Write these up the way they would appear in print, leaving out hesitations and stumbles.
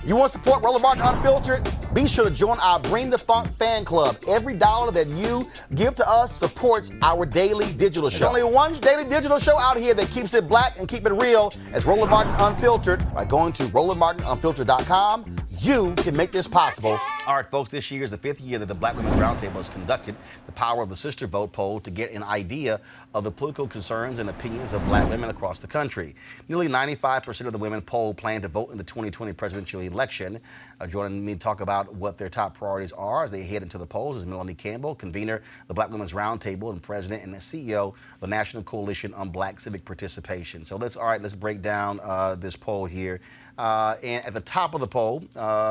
You want to support Roland Martin Unfiltered? Be sure to join our Bring the Funk fan club. Every dollar that you give to us supports our daily digital show. There's only one daily digital show out here that keeps it black and keep it real as Roland Martin Unfiltered. By going to RolandMartinUnfiltered.com, you can make this possible. All right, folks, this year is the 5th year that the Black Women's Roundtable has conducted the Power of the Sister Vote poll to get an idea of the political concerns and opinions of black women across the country. Nearly 95% of the women polled plan to vote in the 2020 presidential election. Joining me to talk about what their top priorities are as they head into the polls is Melanie Campbell, convener of the Black Women's Roundtable and president and the CEO of the National Coalition on Black Civic Participation. So let's break down this poll here. And at the top of the poll,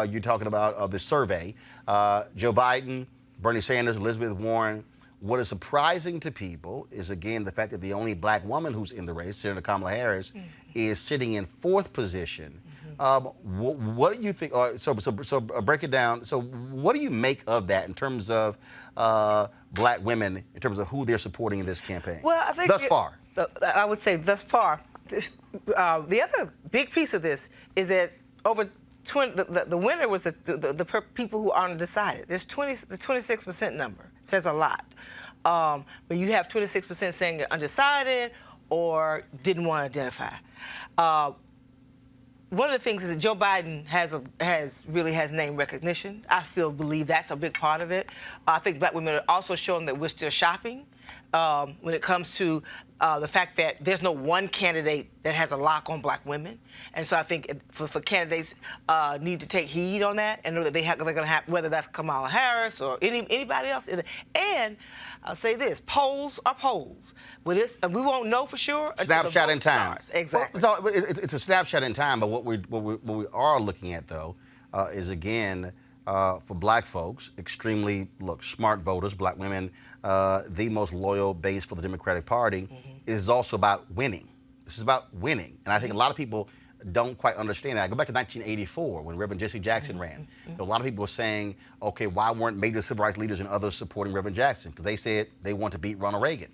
you're talking about the survey. Joe Biden, Bernie Sanders, Elizabeth Warren. What is surprising to people is, again, the fact that the only black woman who's in the race, Senator Kamala Harris, is sitting in 4th position. What do you think? So break it down. So what do you make of that in terms of black women, in terms of who they're supporting in this campaign? Well, I think thus far. I would say thus far. The other big piece of this is that over the winner was the people who are undecided. There's the 26% number says a lot. But you have 26% saying they're undecided or didn't want to identify. One of the things is that Joe Biden really has name recognition. I believe that's a big part of it. I think black women are also showing that we're still shopping when it comes to the fact that there's no one candidate that has a lock on black women. And so I think for candidates need to take heed on that and know that they're going to have, whether that's Kamala Harris or anybody else. And I'll say this, polls are polls. With this, and we won't know for sure. Snapshot in time. Starts. Exactly. Well, it's a snapshot in time, but what we are looking at, though, is, again, for black folks, extremely, smart voters, black women, the most loyal base for the Democratic Party, is also about winning. This is about winning. And I think a lot of people don't quite understand that. I go back to 1984 when Reverend Jesse Jackson ran. A lot of people were saying, okay, why weren't major civil rights leaders and others supporting Reverend Jackson? Because they said they want to beat Ronald Reagan.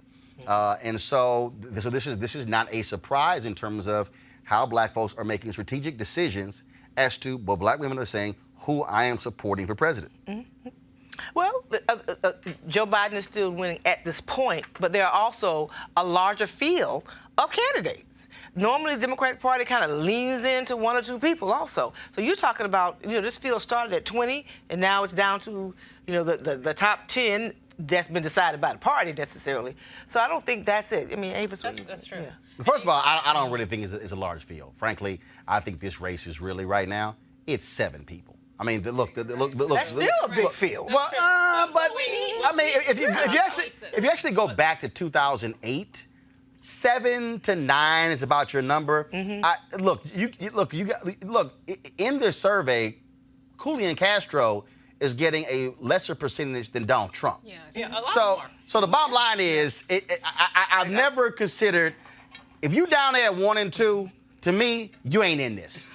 And so this is not a surprise in terms of how black folks are making strategic decisions as to what black women are saying, who I am supporting for president. Well, Joe Biden is still winning at this point, but there are also a larger field of candidates. Normally, the Democratic Party kind of leans into 1 or 2 people also. So you're talking about, this field started at 20, and now it's down to, the top 10 that's been decided by the party necessarily. So I don't think that's it. I mean, Avis, that's true. Yeah. First of all, I don't really think it's a large field. Frankly, I think this race is really, right now, it's 7 people. I mean, look. That's still a big field. Well, but I mean, if you actually go back to 2008, 7 to 9 is about your number. Look, in this survey, Julian Castro is getting a lesser percentage than Donald Trump. Yeah, a lot more. So the bottom line is, I've never considered, if you down there at 1 and 2, to me, you ain't in this.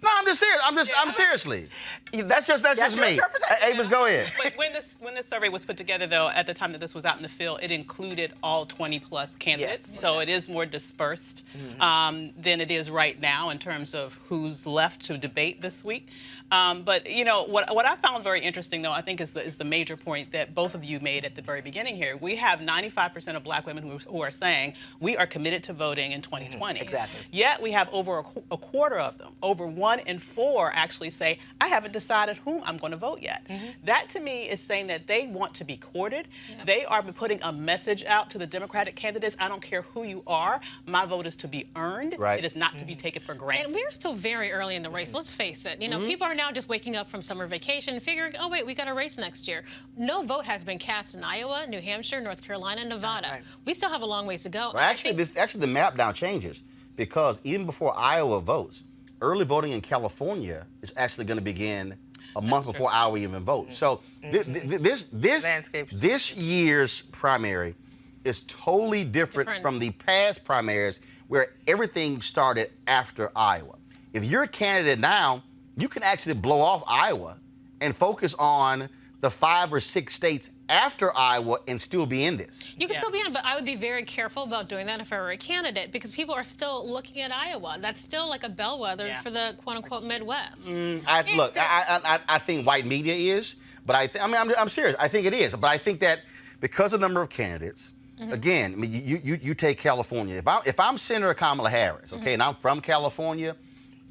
No, I'm just serious. I'm seriously. That's just me. Avis, go ahead. When this survey was put together, though, at the time that this was out in the field, it included all 20+ candidates. Yes. So it is more dispersed than it is right now in terms of who's left to debate this week. But what I found very interesting, though, I think is the major point that both of you made at the very beginning here. We have 95% of black women who are saying we are committed to voting in 2020. Exactly. Yet we have over a quarter of them, over 1 in 4, actually say, I haven't decided whom I'm going to vote yet. That, to me, is saying that they want to be courted. Yep. They are putting a message out to the Democratic candidates. I don't care who you are. My vote is to be earned. Right. It is not to be taken for granted. And we're still very early in the race. Let's face it. People are now just waking up from summer vacation and figuring, oh, wait, we got a race next year. No vote has been cast in Iowa, New Hampshire, North Carolina, Nevada. Right. We still have a long ways to go. Well, actually, the map now changes because even before Iowa votes, early voting in California is actually going to begin a month before Iowa even votes. So this year's primary is totally different from the past primaries where everything started after Iowa. If you're a candidate now, you can actually blow off Iowa and focus on the 5 or 6 states after Iowa and still be in this. You can still be in, but I would be very careful about doing that if I were a candidate, because people are still looking at Iowa. That's still like a bellwether for the quote-unquote Midwest. I think white media is, but I'm serious. I think it is, but I think that because of the number of candidates, again, I mean, you take California. If I'm Senator Kamala Harris, okay, and I'm from California,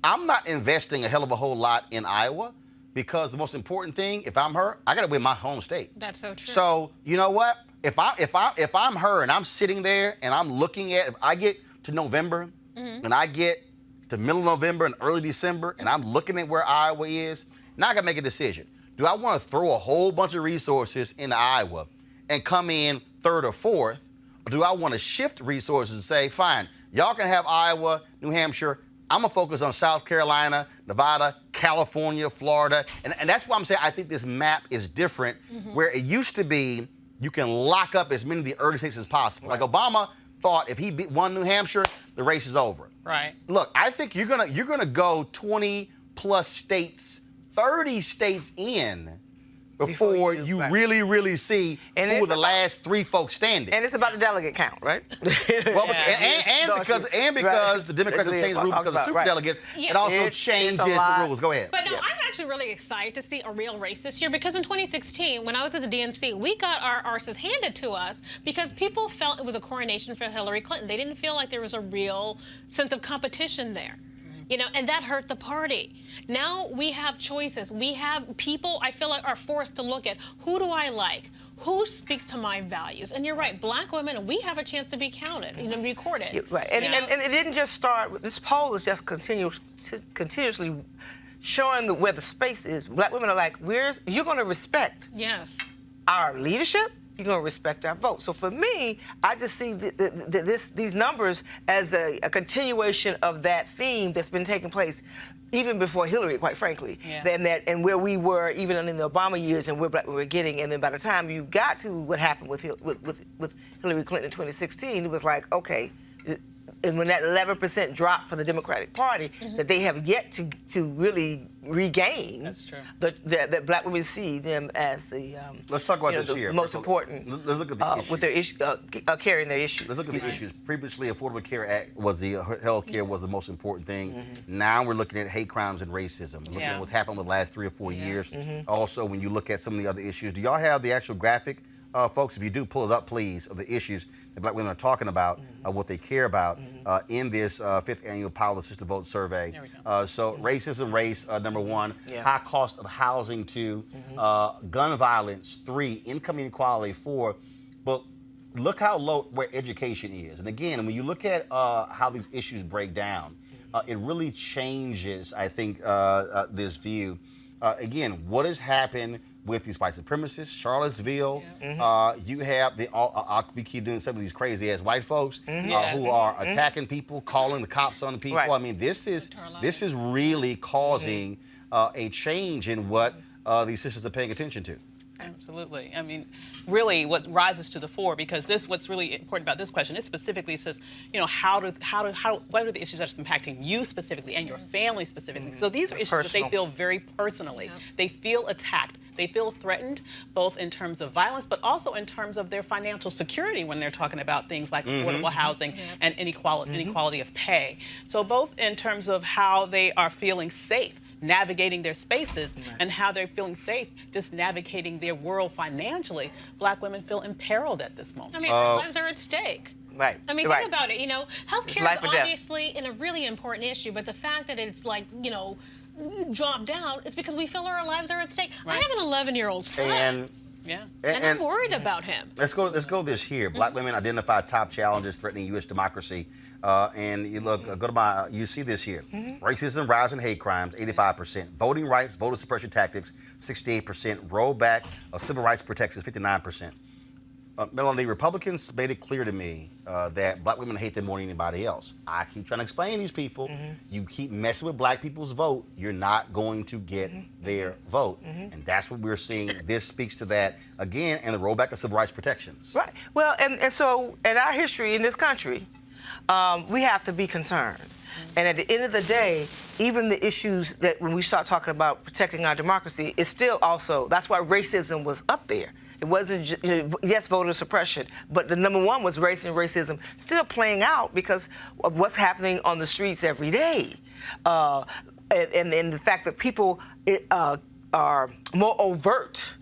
I'm not investing a hell of a whole lot in Iowa. Because the most important thing, if I'm her, I got to win my home state. That's so true. So you know what? If I'm her and I'm sitting there and I'm looking at, if I get to November and I get to middle of November and early December and I'm looking at where Iowa is, now I got to make a decision. Do I want to throw a whole bunch of resources into Iowa and come in 3rd or 4th, or do I want to shift resources and say, fine, y'all can have Iowa, New Hampshire. I'm going to focus on South Carolina, Nevada, California, Florida. And that's why I'm saying I think this map is different, where it used to be you can lock up as many of the early states as possible. Like Obama thought if he won New Hampshire, the race is over. Right. Look, I think you're gonna go 20+ states, 30 states in before you really see who the last 3 folks standing. And it's about the delegate count, right? Well, because the Democrats have changed the rules because of superdelegates, it also changes the rules. Go ahead. But no, I'm actually really excited to see a real race this year, because in 2016, when I was at the DNC, we got our arses handed to us because people felt it was a coronation for Hillary Clinton. They didn't feel like there was a real sense of competition there. You know, and that hurt the party. Now we have choices. We have people, I feel like, are forced to look at, who do I like? Who speaks to my values? And you're right, Black women, we have a chance to be counted, recorded. Right, and it didn't just start with, this poll is just continuously showing where the space is. Black women are like, you're going to respect our leadership, you're going to respect our vote. So for me, I just see these numbers as a continuation of that theme that's been taking place even before Hillary, quite frankly, and where we were even in the Obama years and where Black women were getting. And then by the time you got to what happened with Hillary Clinton in 2016, it was like, okay. And when that 11% drop for the Democratic Party, that they have yet to really regain. That's true. That Black women see them as the let's talk about this here. Most important. Let's look at the issues. With their issue, carrying their issues. Let's look at the issues. Previously, Affordable Care Act was health care was the most important thing. Now we're looking at hate crimes and racism. We're looking at what's happened in the last 3 or 4 years. Also, when you look at some of the other issues, do y'all have the actual graphic? Folks, if you do, pull it up, please, of the issues that Black women are talking about, what they care about in this 5th annual Power Assisted Vote survey. So racism, race, number 1, high cost of housing, 2, gun violence, 3, income inequality, 4. But look how low where education is. And again, when you look at how these issues break down, it really changes, I think, this view. Again, what has happened with these white supremacists, Charlottesville, you have we keep doing some of these crazy ass white folks who are attacking people, calling the cops on the people. I mean, this is really causing a change in what these sisters are paying attention to. Absolutely. I mean, really, what rises to the fore, because what's really important about this question, it specifically says, you know, what are the issues that are impacting you specifically and your family specifically? So these are issues that they feel very personally. They feel attacked. They feel threatened, both in terms of violence, but also in terms of their financial security when they're talking about things like affordable housing and inequality of pay. So both in terms of how they are feeling safe navigating their spaces and how they're feeling safe just navigating their world financially, Black women feel imperiled at this moment. I mean, our lives are at stake. Right. I mean, think about it. You know, healthcare is obviously a really important issue, but the fact that it's like, you know, dropped out is because we feel our lives are at stake. I have an 11-year-old son. And I'm worried about him. Let's go this here. Black women identify top challenges threatening U.S. democracy. And you look, you see this here. Racism, rising hate crimes, 85%. Voting rights, voter suppression tactics, 68%. Rollback of civil rights protections, 59%. Melanie, Republicans made it clear to me that Black women hate them more than anybody else. I keep trying to explain to these people, you keep messing with Black people's vote, you're not going to get their vote. And that's what we're seeing. This speaks to that again, and the rollback of civil rights protections. Right. Well, and so in our history in this country, we have to be concerned. And at the end of the day, even the issues that when we start talking about protecting our democracy, it's still also, that's why racism was up there. It wasn't, yes, voter suppression, but the number one was race and racism still playing out because of what's happening on the streets every day. And the fact that people are more overt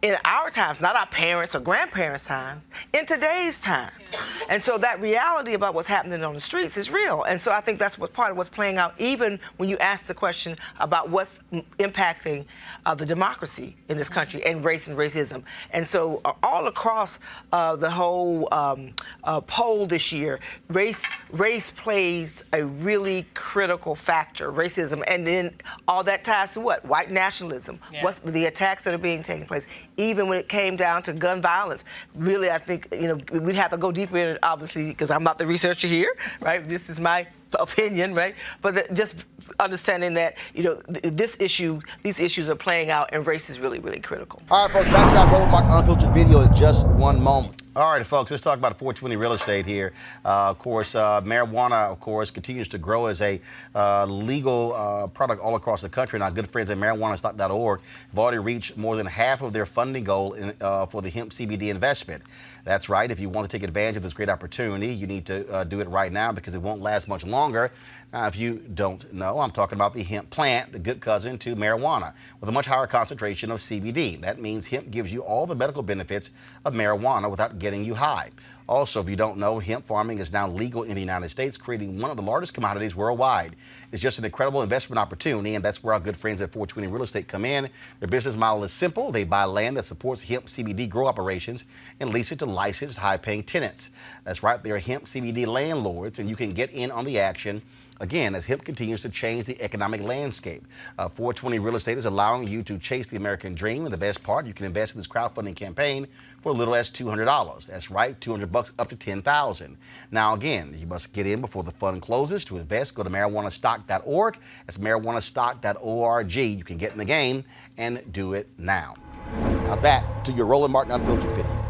in our times, not our parents or grandparents' times, in today's times. And so that reality about what's happening on the streets is real. And so I think that's what part of what's playing out, even when you ask the question about what's impacting the democracy in this country and race and racism. And so all across the whole poll this year, race plays a really critical factor, racism. And then all that ties to what? White nationalism. Yeah. What's the attacks that are being taken place, even when it came down to gun violence. Really, I think, we'd have to go deeper in it, obviously, because I'm not the researcher here, right? This is my opinion, right? But just understanding that, these issues are playing out, and race is really, really critical. All right, folks, back to our Roland Martin Unfiltered video in just one moment. All right, folks, let's talk about 420 real estate here. Of course, marijuana, of course, continues to grow as a legal product all across the country. And our good friends at marijuanastock.org have already reached more than half of their funding goal for the hemp CBD investment. That's right. If you want to take advantage of this great opportunity, you need to do it right now because it won't last much longer. Now, if you don't know, I'm talking about the hemp plant, the good cousin to marijuana, with a much higher concentration of CBD. That means hemp gives you all the medical benefits of marijuana without getting you high. Also, if you don't know, hemp farming is now legal in the United States, creating one of the largest commodities worldwide. It's just an incredible investment opportunity, and that's where our good friends at 420 Real Estate come in. Their business model is simple. They buy land that supports hemp CBD grow operations and lease it to licensed, high-paying tenants. That's right, they're hemp CBD landlords, and you can get in on the action. Again, as hemp continues to change the economic landscape, 420 Real Estate is allowing you to chase the American dream. And the best part, you can invest in this crowdfunding campaign for as little as $200. That's right, $200 up to $10,000. Now, again, you must get in before the fund closes. To invest, go to marijuanastock.org. That's marijuanastock.org. You can get in the game and do it now. Now back to your Roland Martin Unfiltered video.